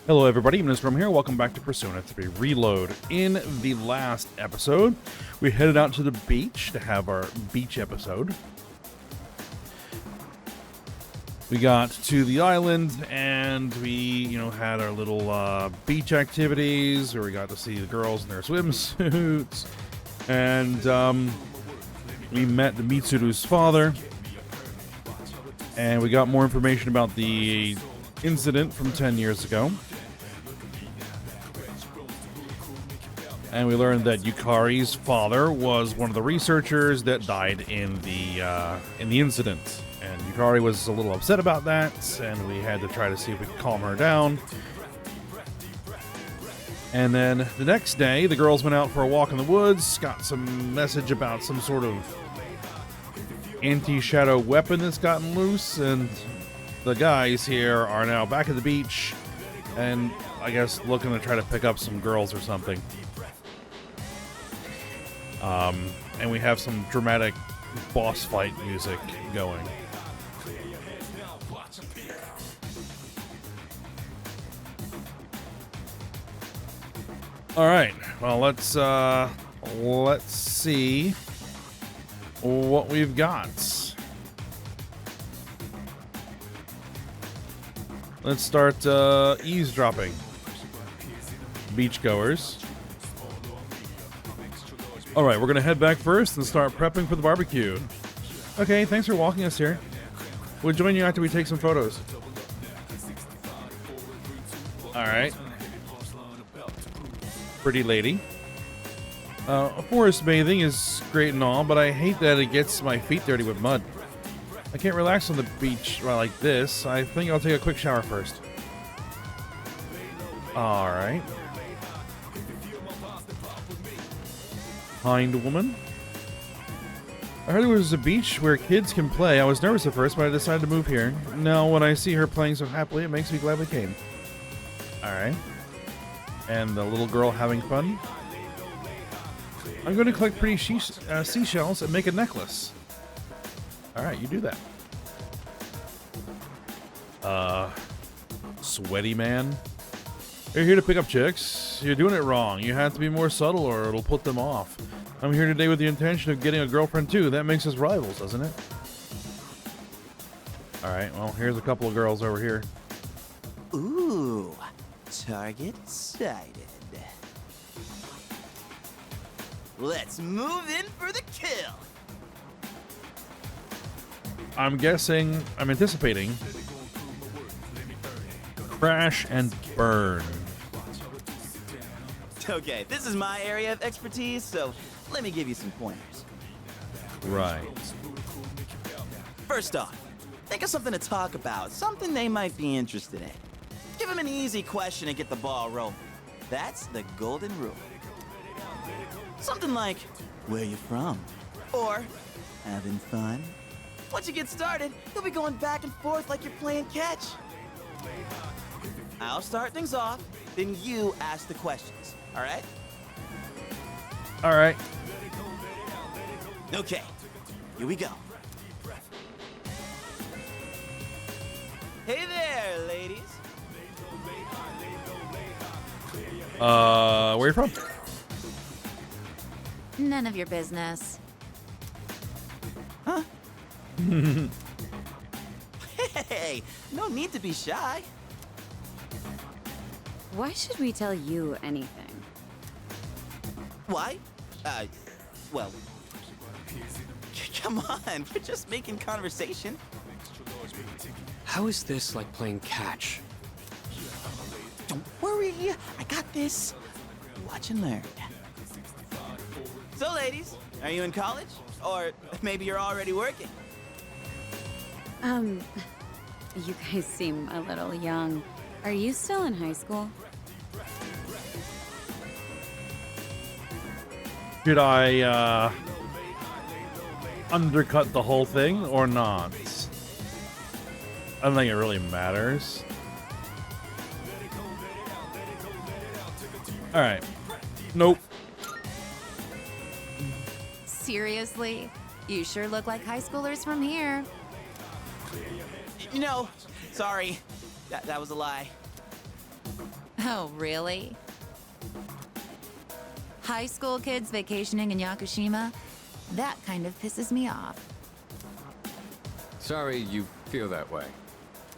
Hello everybody, From here. Welcome back to Persona 3 Reload. In the last episode, we headed out to the beach to have our beach episode. We got to the island and we, had our little beach activities where we got to see the girls in their swimsuits. And we met the Mitsuru's father. And we got more information about the incident from 10 years ago. And we learned that Yukari's father was one of the researchers that died in the incident. And Yukari was a little upset about that, and we had to try to see if we could calm her down. And then the next day, the girls went out for a walk in the woods, got some message about some sort of anti-shadow weapon that's gotten loose, and the guys here are now back at the beach, and I guess looking to try to pick up some girls or something. And we have some dramatic boss fight music going. All right. Well, let's see what we've got. Let's start eavesdropping. Beachgoers. All right, we're gonna head back first and start prepping for the barbecue. Okay, thanks for walking us here. We'll join you after we take some photos. All right. Pretty lady. Forest bathing is great and all, but I hate that it gets my feet dirty with mud. I can't relax on the beach like this. I think I'll take a quick shower first. All right. Kind woman. I heard there was a beach where kids can play. I was nervous at first, but I decided to move here. Now, when I see her playing so happily, it makes me glad we came. All right. And the little girl having fun. I'm going to collect pretty seashells and make a necklace. All right, you do that. Sweaty man. You're here to pick up chicks. You're doing it wrong. You have to be more subtle or it'll put them off. I'm here today with the intention of getting a girlfriend too. That makes us rivals, doesn't it? All right, well, here's a couple of girls over here. Ooh, target sighted. Let's move in for the kill. I'm anticipating crash and burn. Okay, this is my area of expertise, so let me give you some pointers. Right. First off, think of something to talk about, something they might be interested in. Give them an easy question and get the ball rolling. That's the golden rule. Something like, where you from? Or, having fun? Once you get started, you'll be going back and forth like you're playing catch. I'll start things off, then you ask the questions, all right? All right. Okay, here we go. Hey there, ladies. Where are you from? None of your business. Huh? Hey, no need to be shy. Why should we tell you anything? Why? Well, come on, we're just making conversation. How is this like playing catch? Don't worry, I got this. Watch and learn. So, ladies, are you in college? Or maybe you're already working? You guys seem a little young. Are you still in high school? Should I undercut the whole thing or not? I don't think it really matters. All right. Nope. Seriously? You sure look like high schoolers from here. You know, sorry. That was a lie. Oh, really? High school kids vacationing in Yakushima? That kind of pisses me off. Sorry you feel that way.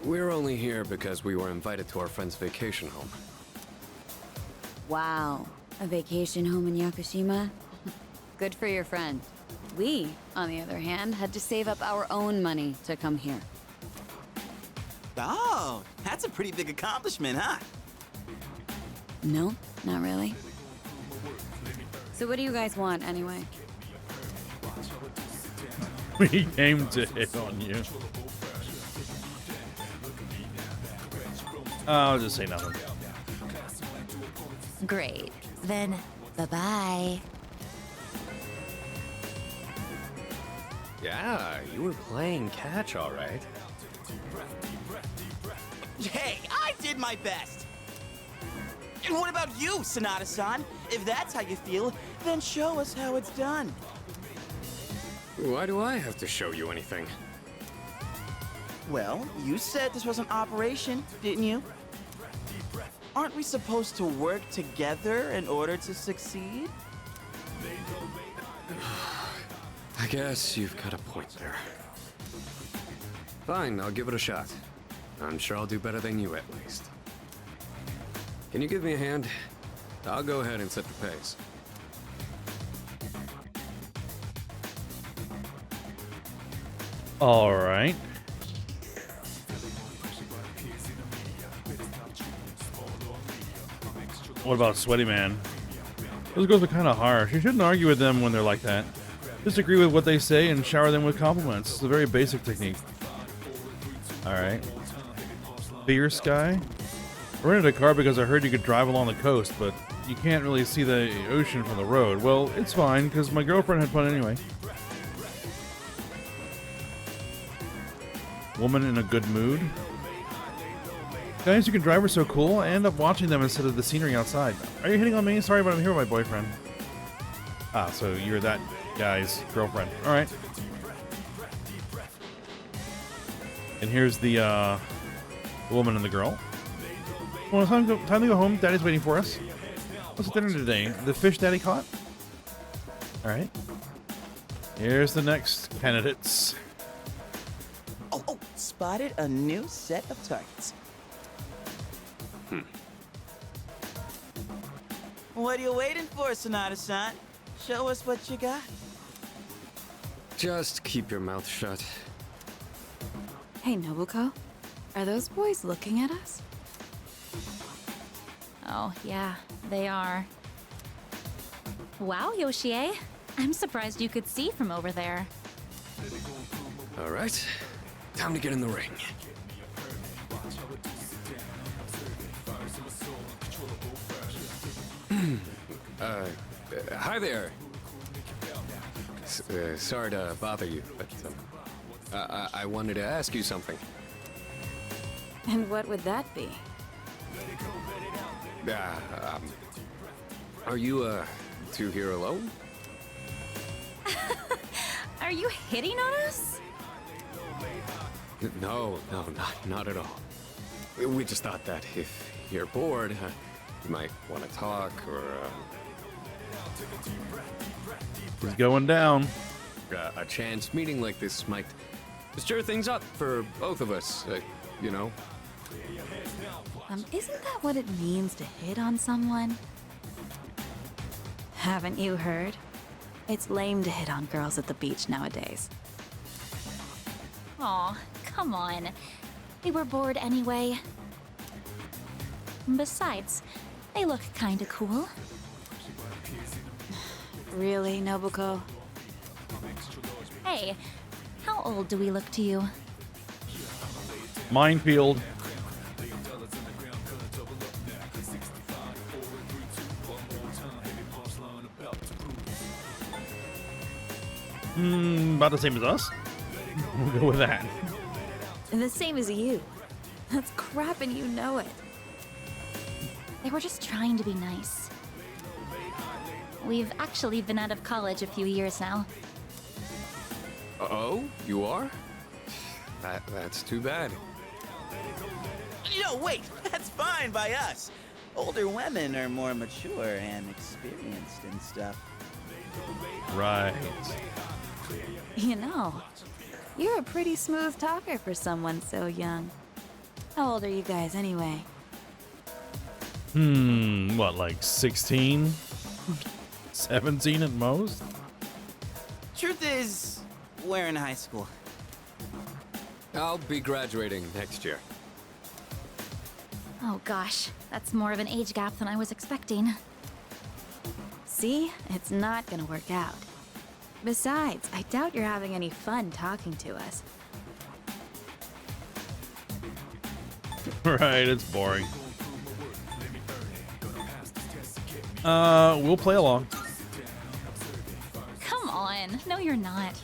We're only here because we were invited to our friend's vacation home. Wow, a vacation home in Yakushima? Good for your friend. We, on the other hand, had to save up our own money to come here. Oh, that's a pretty big accomplishment, huh? No, not really. So what do you guys want, anyway? We came to hit on you. I'll just say nothing. Great. Then, bye-bye. Yeah, you were playing catch, all right. Hey, I did my best. And what about you, Sonata-san? If that's how you feel, then show us how it's done. Why do I have to show you anything? Well, you said this was an operation, didn't you? Aren't we supposed to work together in order to succeed? I guess you've got a point there. Fine, I'll give it a shot. I'm sure I'll do better than you at least. Can you give me a hand? I'll go ahead and set the pace. All right. What about Sweaty Man? Those girls are kind of harsh. You shouldn't argue with them when they're like that. Just agree with what they say and shower them with compliments. It's a very basic technique. All right. Fierce guy? I rented a car because I heard you could drive along the coast, but you can't really see the ocean from the road. Well, it's fine, because my girlfriend had fun anyway. Woman in a good mood? Guys who can drive are so cool. I end up watching them instead of the scenery outside. Are you hitting on me? Sorry, but I'm here with my boyfriend. Ah, so you're that guy's girlfriend. Alright. And here's the woman and the girl. Well, time to go home. Daddy's waiting for us. What's dinner today? The fish Daddy caught? Alright. Here's the next candidates. Oh, spotted a new set of targets. What are you waiting for, Sonata-san? Show us what you got. Just keep your mouth shut. Hey, Nobuko, are those boys looking at us? Oh, yeah, they are. Wow, Yoshie. I'm surprised you could see from over there. All right, time to get in the ring. Hi there. Sorry to bother you, but I wanted to ask you something. And what would that be? Are you two here alone? Are you hitting on us? No, not at all. We just thought that if you're bored, you might want to talk or. It's going down. A chance meeting like this might stir things up for both of us, you know? Isn't that what it means to hit on someone? Haven't you heard? It's lame to hit on girls at the beach nowadays. Aw, come on. We were bored anyway. Besides, they look kinda cool. Really, Nobuko? Hey, how old do we look to you? Minefield. About the same as us? We'll go with that. The same as you. That's crap and you know it. They were just trying to be nice. We've actually been out of college a few years now. Oh, you are? That's too bad. No, wait, that's fine by us. Older women are more mature and experienced and stuff. Right. You know, you're a pretty smooth talker for someone so young. How old are you guys anyway? What, like 16? 17 at most? Truth is, we're in high school. I'll be graduating next year. Oh gosh, that's more of an age gap than I was expecting. See? It's not gonna work out. Besides, I doubt you're having any fun talking to us. Right, it's boring. We'll play along. Come on, no you're not.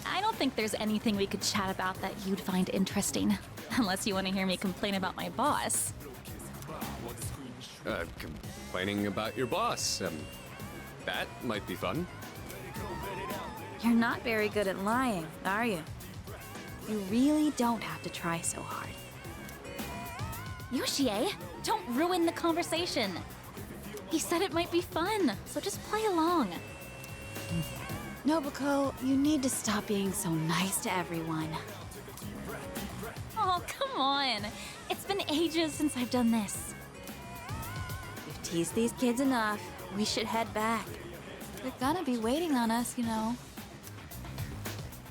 I don't think there's anything we could chat about that you'd find interesting. Unless you want to hear me complain about my boss. Complaining about your boss. That might be fun. You're not very good at lying, are you? You really don't have to try so hard. Yoshie, don't ruin the conversation. He said it might be fun, so just play along. Nobuko, you need to stop being so nice to everyone. Oh, come on. It's been ages since I've done this. We've teased these kids enough. We should head back. They're gonna be waiting on us, you know.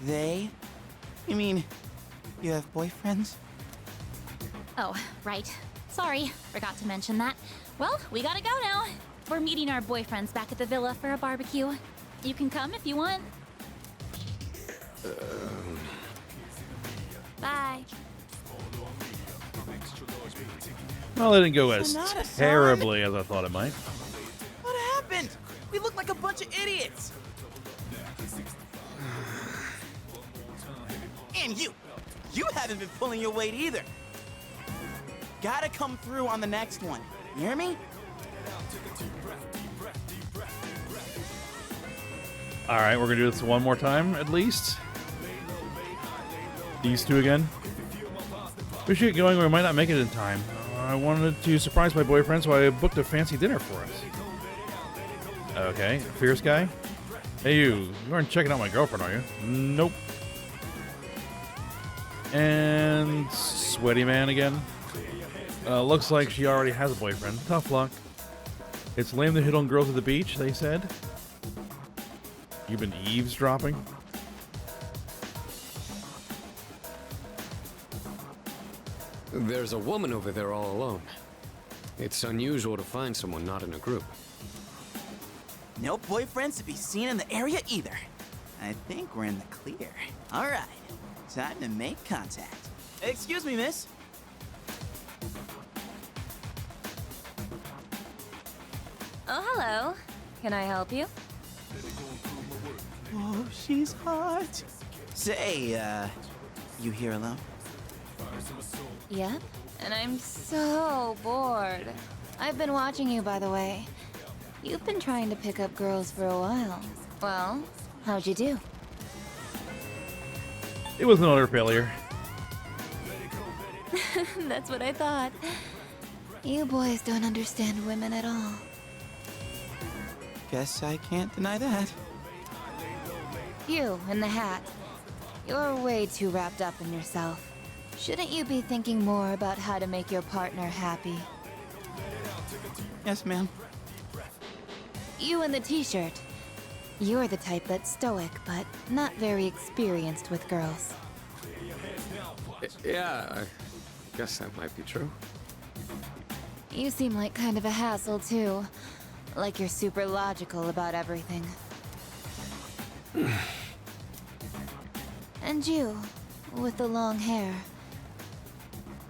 They? You mean, you have boyfriends? Oh, right. Sorry, forgot to mention that. Well, we gotta go now. We're meeting our boyfriends back at the villa for a barbecue. You can come if you want. Bye. Well, it didn't go as Sonata-san. terribly as I thought it might. What happened? We look like a bunch of idiots. And you haven't been pulling your weight either. Gotta come through on the next one. You hear me? All right, we're gonna do this one more time, at least. These two again. We should get going, or we might not make it in time. I wanted to surprise my boyfriend, so I booked a fancy dinner for us. Okay, fierce guy. Hey, you aren't checking out my girlfriend, are you? Nope. And sweaty man again. Looks like she already has a boyfriend. Tough luck. It's lame to hit on girls at the beach, they said. You've been eavesdropping? There's a woman over there all alone. It's unusual to find someone not in a group. No boyfriends to be seen in the area either. I think we're in the clear. All right, time to make contact. Excuse me, miss. Oh, hello. Can I help you? Oh, she's hot. Say, you here alone? Yep. And I'm so bored. I've been watching you, by the way. You've been trying to pick up girls for a while. Well, how'd you do? It was an utter failure. That's what I thought. You boys don't understand women at all. Guess I can't deny that. You in the hat. You're way too wrapped up in yourself. Shouldn't you be thinking more about how to make your partner happy? Yes, ma'am. You in the t-shirt. You're the type that's stoic, but not very experienced with girls. Yeah, I guess that might be true. You seem like kind of a hassle, too. Like you're super logical about everything. And you, with the long hair.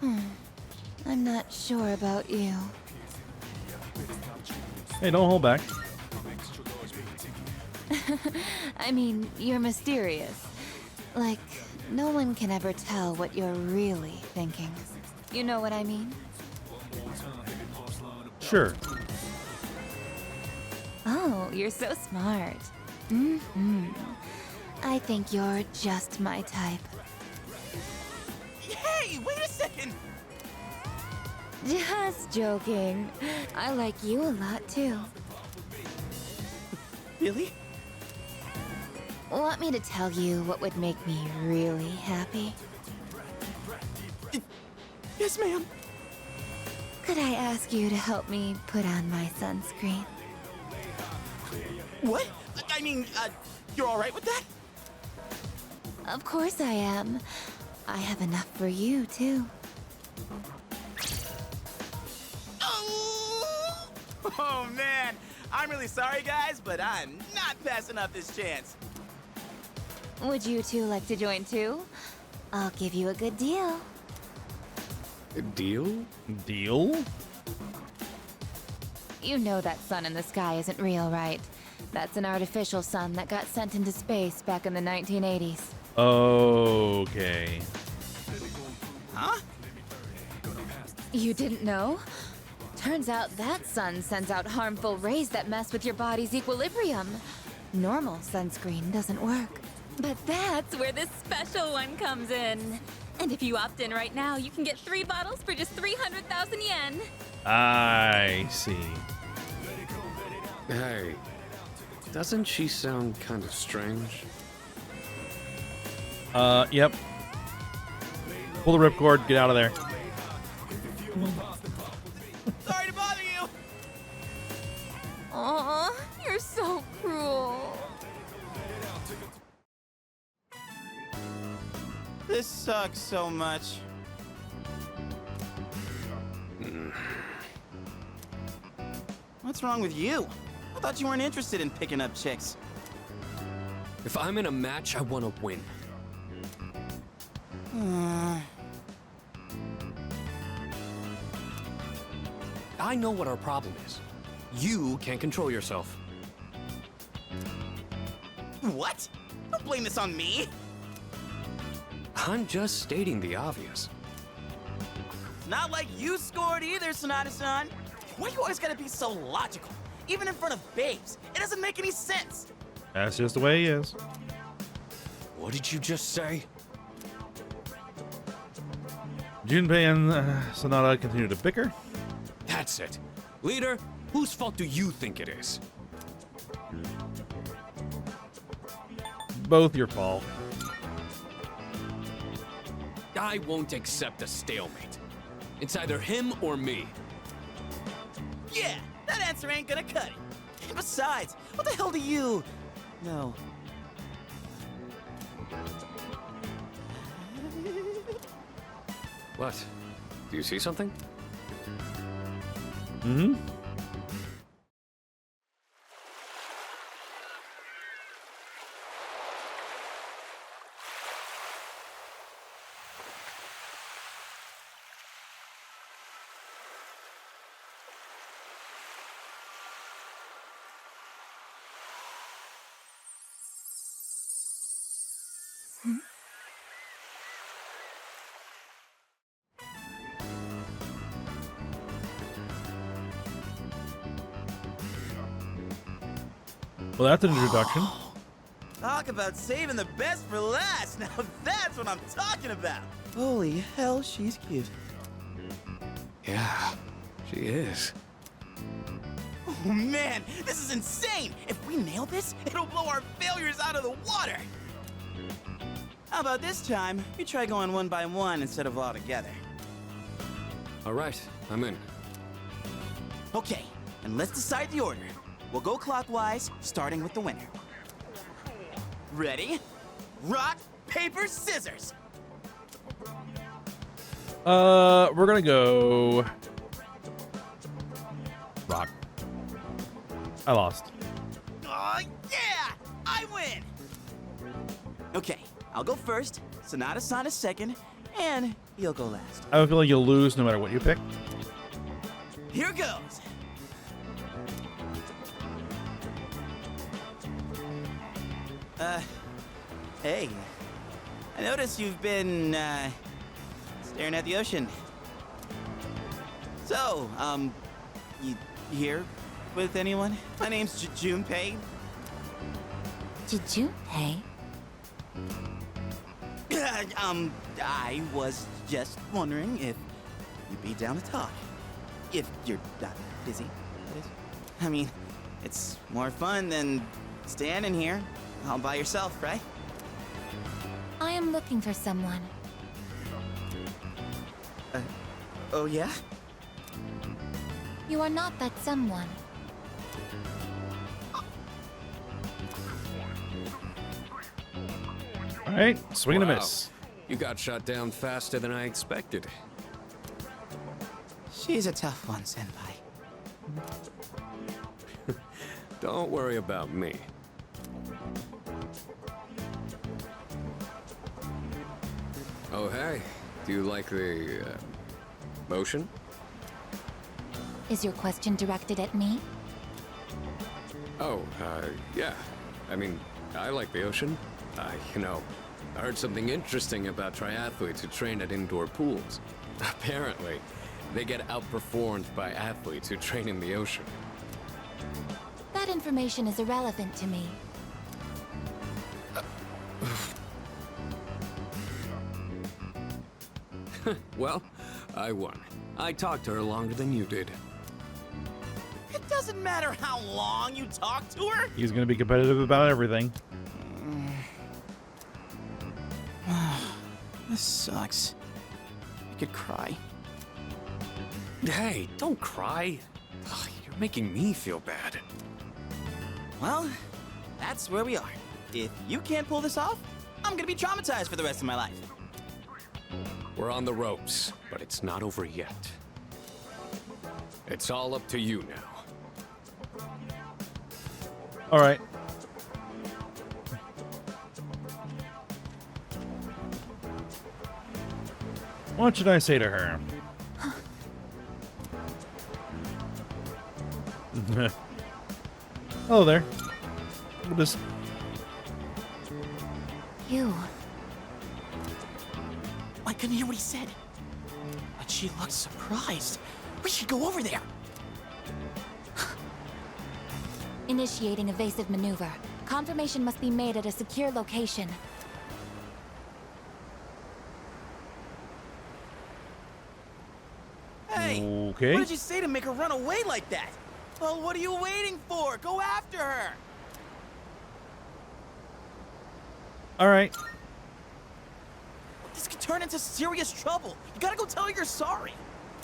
I'm not sure about you. Hey, don't hold back. I mean, you're mysterious. Like, no one can ever tell what you're really thinking. You know what I mean? Sure. Oh, you're so smart. I think you're just my type. Hey, wait a second! Just joking. I like you a lot too. Really? Want me to tell you what would make me really happy? Yes, ma'am. Could I ask you to help me put on my sunscreen? What? I mean, you're all right with that? Of course I am. I have enough for you, too. Oh, man. I'm really sorry, guys, but I'm not passing up this chance. Would you two like to join too? I'll give you a good deal. A deal? Deal? You know that sun in the sky isn't real, right? That's an artificial sun that got sent into space back in the 1980s. Okay. Huh? You didn't know? Turns out that sun sends out harmful rays that mess with your body's equilibrium. Normal sunscreen doesn't work. But that's where this special one comes in. And if you opt in right now, you can get 3 bottles for just 300,000 yen. I see. Hey, doesn't she sound kind of strange? Yep. Pull the ripcord, get out of there. Sorry to bother you. Aw, you're so cruel. This sucks so much. What's wrong with you? I thought you weren't interested in picking up chicks. If I'm in a match, I want to win. I know what our problem is. You can't control yourself. What? Don't blame this on me. I'm just stating the obvious. Not like you scored either, Sonata-san. Why you always gotta be so logical? Even in front of babes. It doesn't make any sense. That's just the way he is. What did you just say? Junpei and Sonata continue to bicker. That's it. Leader, whose fault do you think it is? Both your fault. I won't accept a stalemate. It's either him or me. Yeah, that answer ain't gonna cut it. And besides, what the hell do you know? What? Do you see something? Mm-hmm. Well, that's an introduction. Talk about saving the best for last. Now that's what I'm talking about. Holy hell, she's cute. Yeah, she is. Oh man, this is insane. If we nail this, it'll blow our failures out of the water. How about this time, we try going one by one instead of all together? All right, I'm in. Okay, and let's decide the order. We'll go clockwise, starting with the winner. Ready? Rock, paper, scissors. We're gonna go rock. I lost. Oh, yeah! I win! Okay, I'll go first, Sonata-san is second, and you'll go last. I have a feeling you'll lose no matter what you pick. Here goes. Hey. I noticed you've been, staring at the ocean. So, you here with anyone? My name's Junpei. Did you pay? I was just wondering if you'd be down to talk. If you're not busy, that is. I mean, it's more fun than standing here all by yourself, right? I am looking for someone. Oh yeah? You are not that someone. All right, swing and a Wow. miss. You got shot down faster than I expected. She's a tough one, Senpai. Don't worry about me. Oh, hey. Do you like the, motion? Is your question directed at me? Oh, yeah. I mean, I like the ocean. I heard something interesting about triathletes who train at indoor pools. Apparently, they get outperformed by athletes who train in the ocean. That information is irrelevant to me. Well, I won. I talked to her longer than you did. It doesn't matter how long you talk to her. He's gonna be competitive about everything. This sucks. I could cry. Hey, don't cry. Ugh, you're making me feel bad. Well, that's where we are. If you can't pull this off, I'm gonna be traumatized for the rest of my life. We're on the ropes, but it's not over yet. It's all up to you now. All right. What should I say to her? Hello there. We'll just You. I couldn't hear what he said. But she looked surprised. We should go over there. Initiating evasive maneuver. Confirmation must be made at a secure location. Hey, Okay. what did you say to make her run away like that? Well, what are you waiting for? Go after her. All right. This could turn into serious trouble. You gotta go tell her you're sorry.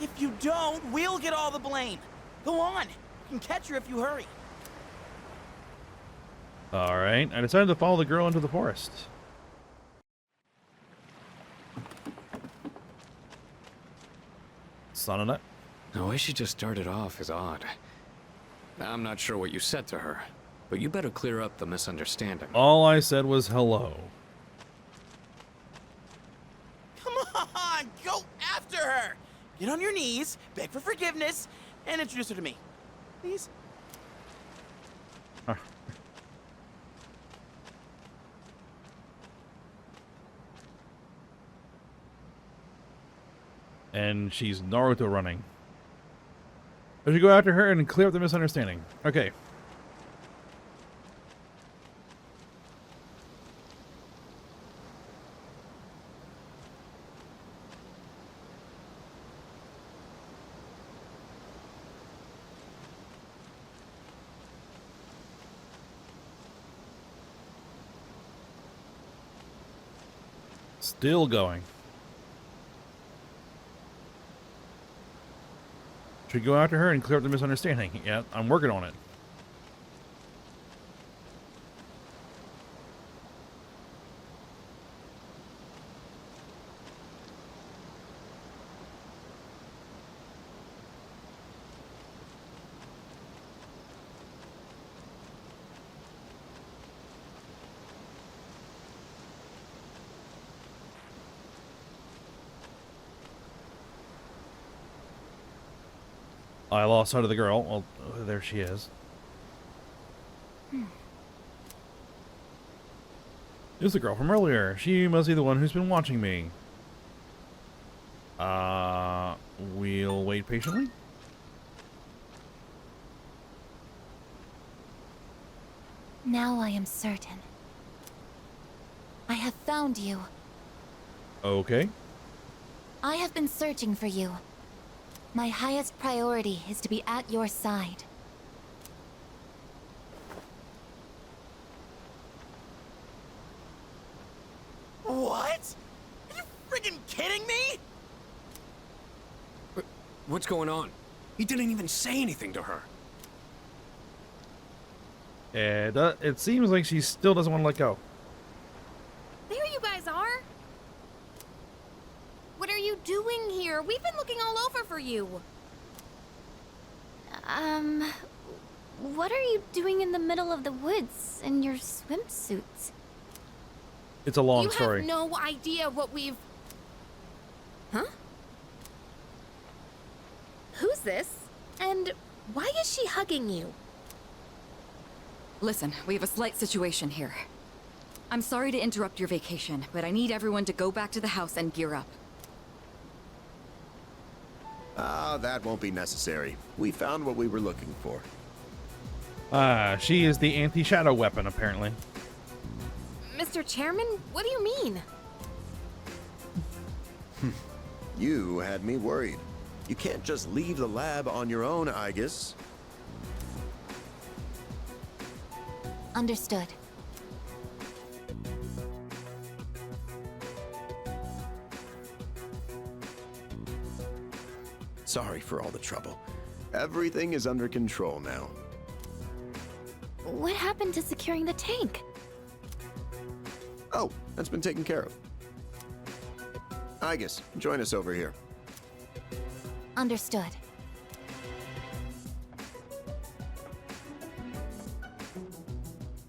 If you don't, we'll get all the blame. Go on. You can catch her if you hurry. All right. I decided to follow the girl into the forest. Sonnet. The way she just started off is odd. I'm not sure what you said to her, but you better clear up the misunderstanding. All I said was hello. Come on, go after her. Get on your knees, beg for forgiveness, and introduce her to me. Please? And she's Naruto running. I should go after her and clear up the misunderstanding. Okay. Still going. Should go after her and clear up the misunderstanding. Yeah, I'm working on it. I lost sight of the girl. Well, there she is. It's the girl from earlier. She must be the one who's been watching me. We'll wait patiently. Now I am certain. I have found you. Okay. I have been searching for you. My highest priority is to be at your side. What? Are you friggin' kidding me? What's going on? He didn't even say anything to her. It seems like she still doesn't want to let go. There you guys are. What are you doing here? We've been looking all over for you. What are you doing in the middle of the woods in your swimsuits? It's a long You story. have no idea what we've... Huh? Who's this? And why is she hugging you? Listen, we have a slight situation here. I'm sorry to interrupt your vacation, but I need everyone to go back to the house and gear up. That won't be necessary. We found what we were looking for. She is the anti-shadow weapon, apparently. Mr. Chairman, what do you mean? You had me worried. You can't just leave the lab on your own, I guess. Understood. Sorry for all the trouble. Everything is under control now. What happened to securing the tank? Oh, that's been taken care of. Igus, join us over here. Understood.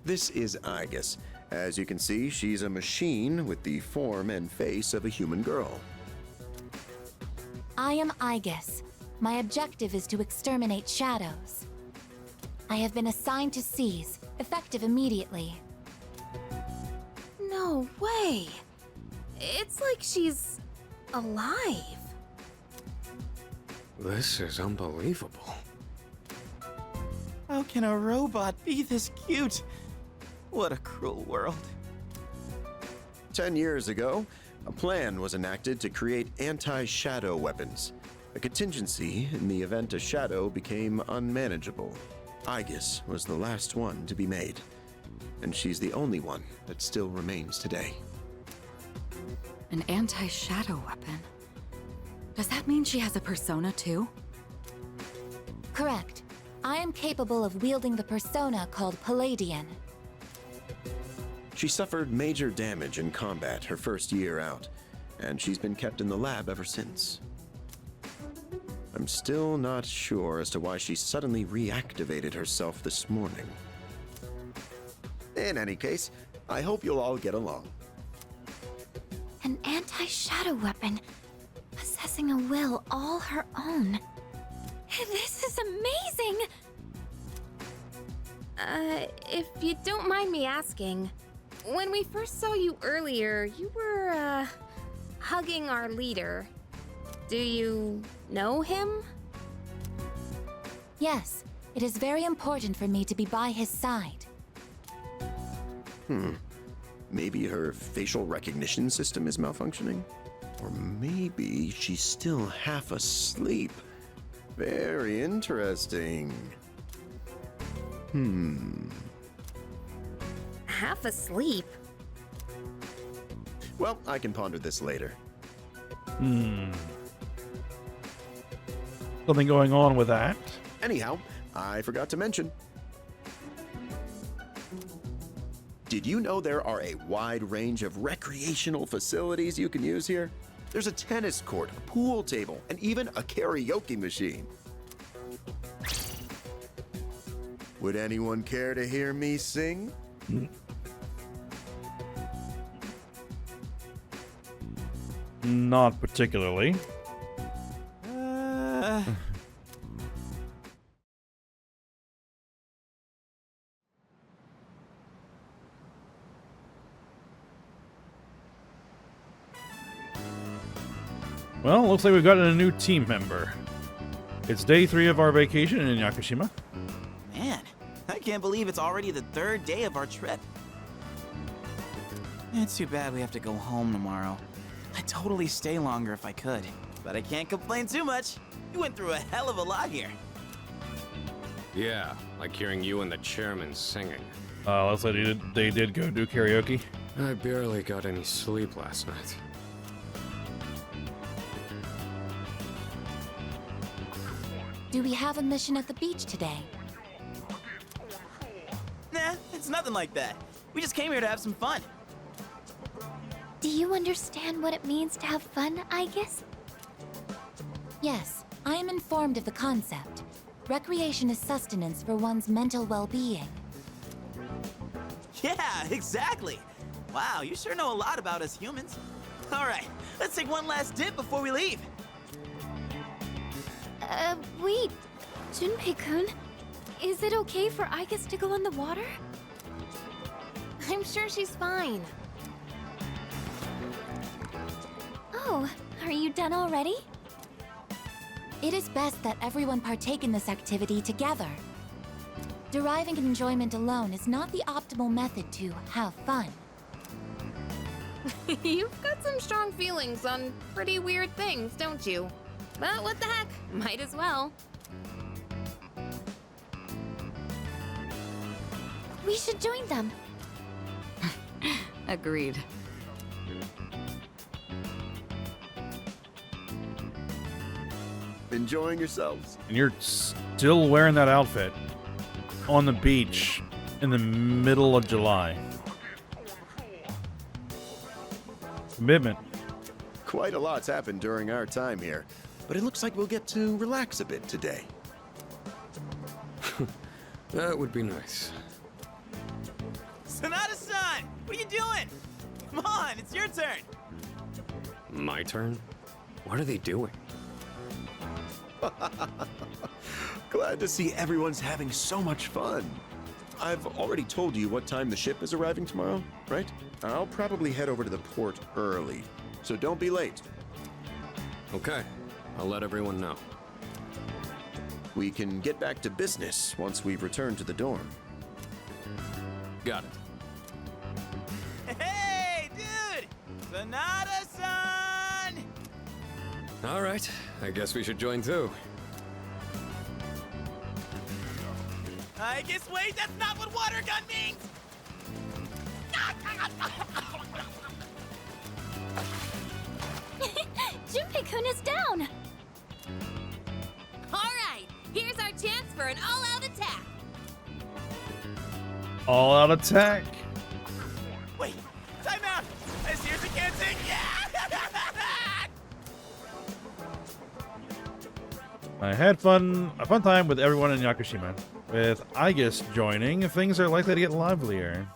This is Igus. As you can see, she's a machine with the form and face of a human girl. I am Igus. My objective is to exterminate shadows. I have been assigned to seize, effective immediately. No way. It's like she's alive. This is unbelievable. How can a robot be this cute? What a cruel world. 10 years ago, a plan was enacted to create anti-shadow weapons, a contingency in the event a shadow became unmanageable. Igus was the last one to be made, and she's the only one that still remains today. An anti-shadow weapon? Does that mean she has a persona too? Correct. I am capable of wielding the persona called Palladian. She suffered major damage in combat her first year out, and she's been kept in the lab ever since. I'm still not sure as to why she suddenly reactivated herself this morning. In any case, I hope you'll all get along. An anti-shadow weapon, possessing a will all her own. This is amazing! If you don't mind me asking, when we first saw you earlier, you were, hugging our leader. Do you know him? Yes, it is very important for me to be by his side. Maybe her facial recognition system is malfunctioning? Or maybe she's still half asleep. Very interesting. Half asleep? Well, I can ponder this later. Something going on with that. Anyhow, I forgot to mention. Did you know there are a wide range of recreational facilities you can use here? There's a tennis court, a pool table, and even a karaoke machine. Would anyone care to hear me sing? Not particularly. Well, looks like we've gotten a new team member. It's day 3 of our vacation in Yakushima. Man, I can't believe it's already the 3rd day of our trip. It's too bad we have to go home tomorrow. I'd totally stay longer if I could. but I can't complain too much. You went through a hell of a lot here. Yeah, like hearing you and the chairman singing. Looks like they did go do karaoke. I barely got any sleep last night. Do we have a mission at the beach today? Nah, it's nothing like that. We just came here to have some fun. Do you understand what it means to have fun, I guess? Yes, I am informed of the concept. Recreation is sustenance for one's mental well-being. Yeah, exactly. Wow, you sure know a lot about us humans. All right, let's take one last dip before we leave. Wait. Junpei-kun, is it okay for Aigus to go in the water? I'm sure she's fine. Oh, are you done already? It is best that everyone partake in this activity together. Deriving enjoyment alone is not the optimal method to have fun. You've got some strong feelings on pretty weird things, don't you? But what the heck, might as well. We should join them. Agreed. Enjoying yourselves? And you're still wearing that outfit on the beach in the middle of July. Commitment. Quite a lot's happened during our time here, but it looks like we'll get to relax a bit today. That would be nice. Sonata-san, what are you doing? Come on, it's your turn. My turn? What are they doing? Glad to see everyone's having so much fun. I've already told you what time the ship is arriving tomorrow, right? I'll probably head over to the port early, so don't be late. Okay, I'll let everyone know. We can get back to business once we've returned to the dorm. Got it. Hey, dude! Sonata-san! All right, I guess we should join too. I guess, wait, that's not what water gun means! Junpei-kun is down! All right, here's our chance for an all-out attack. All out attack. Wait, time out! I seriously can't sing! Yeah! I had a fun time with everyone in Yakushima. With Aigus joining, things are likely to get livelier.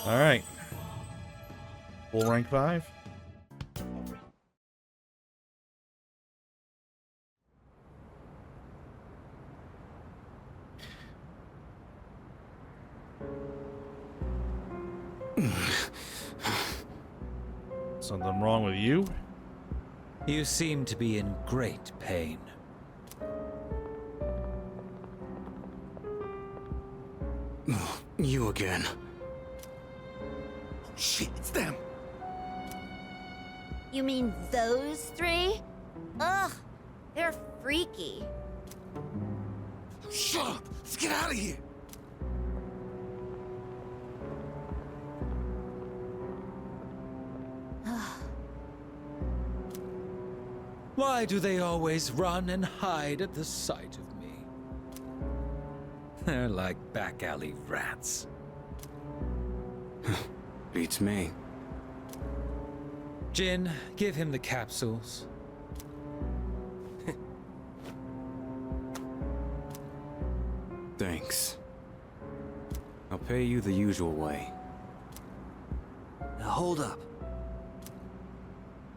Alright. Full rank 5. Something wrong with you? You seem to be in great pain. You again. Shit, it's them! You mean those three? Ugh, they're freaky. Shut up! Let's get out of here! Why do they always run and hide at the sight of me? They're like back alley rats. Beats me. Jin, give him the capsules. Thanks. I'll pay you the usual way. Now hold up.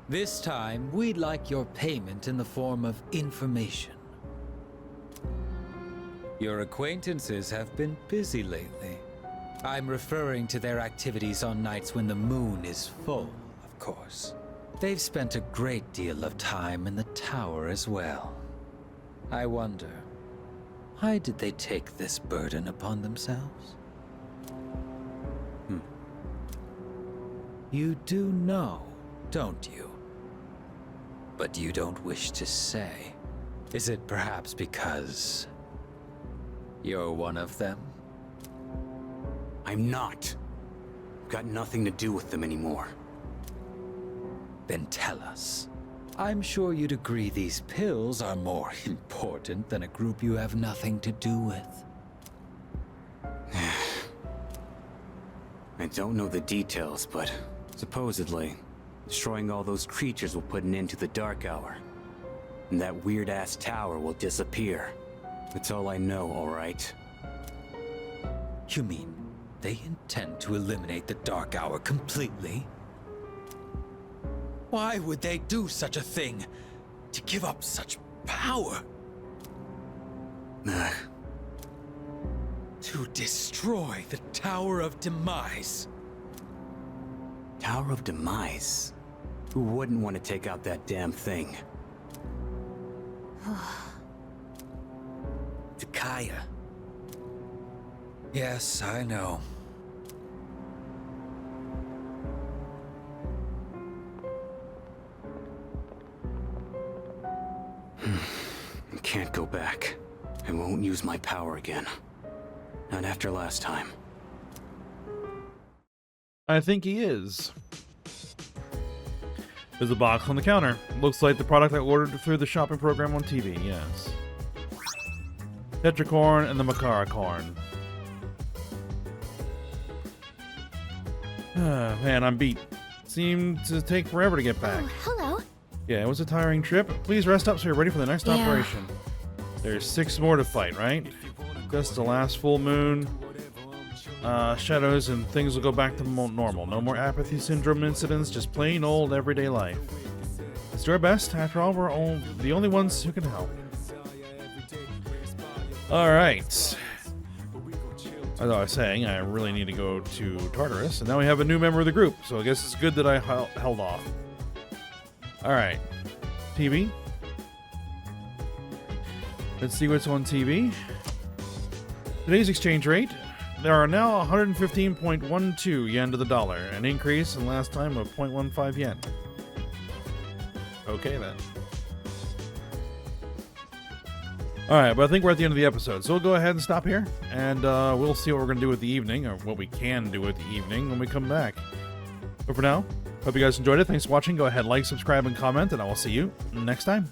This time, we'd like your payment in the form of information. Your acquaintances have been busy lately. I'm referring to their activities on nights when the moon is full, of course. They've spent a great deal of time in the tower as well. I wonder, why did they take this burden upon themselves? You do know, don't you? But you don't wish to say. Is it perhaps because you're one of them? I'm not. Got nothing to do with them anymore. Then tell us. I'm sure you'd agree these pills are more important than a group you have nothing to do with. I don't know the details, but supposedly, destroying all those creatures will put an end to the Dark Hour. And that weird-ass tower will disappear. That's all I know, alright? You mean they intend to eliminate the Dark Hour completely? Why would they do such a thing? To give up such power? To destroy the Tower of Demise. Tower of Demise? Who wouldn't want to take out that damn thing? Takaya. Yes, I know. I can't go back. I won't use my power again. Not after last time. I think he is. There's a box on the counter. Looks like the product I ordered through the shopping program on TV, yes. Tetracorn and the Makara corn. Man, I'm beat. Seemed to take forever to get back. Oh, hello. Yeah, it was a tiring trip. Please rest up so you're ready for the next operation. There's 6 more to fight, right? Just the last full moon. Shadows and things will go back to normal. No more apathy syndrome incidents, just plain old everyday life. Let's do our best. After all, we're the only ones who can help. Alright. As I was saying, I really need to go to Tartarus, and now we have a new member of the group, so I guess it's good that I held off. Alright. TV. Let's see what's on TV. Today's exchange rate. There are now 115.12 yen to the dollar, an increase in last time of 0.15 yen. Okay then. Alright, but I think we're at the end of the episode, so we'll go ahead and stop here, and we'll see what we're going to do with the evening, or what we can do with the evening when we come back. But for now, hope you guys enjoyed it. Thanks for watching. Go ahead, like, subscribe, and comment, and I will see you next time.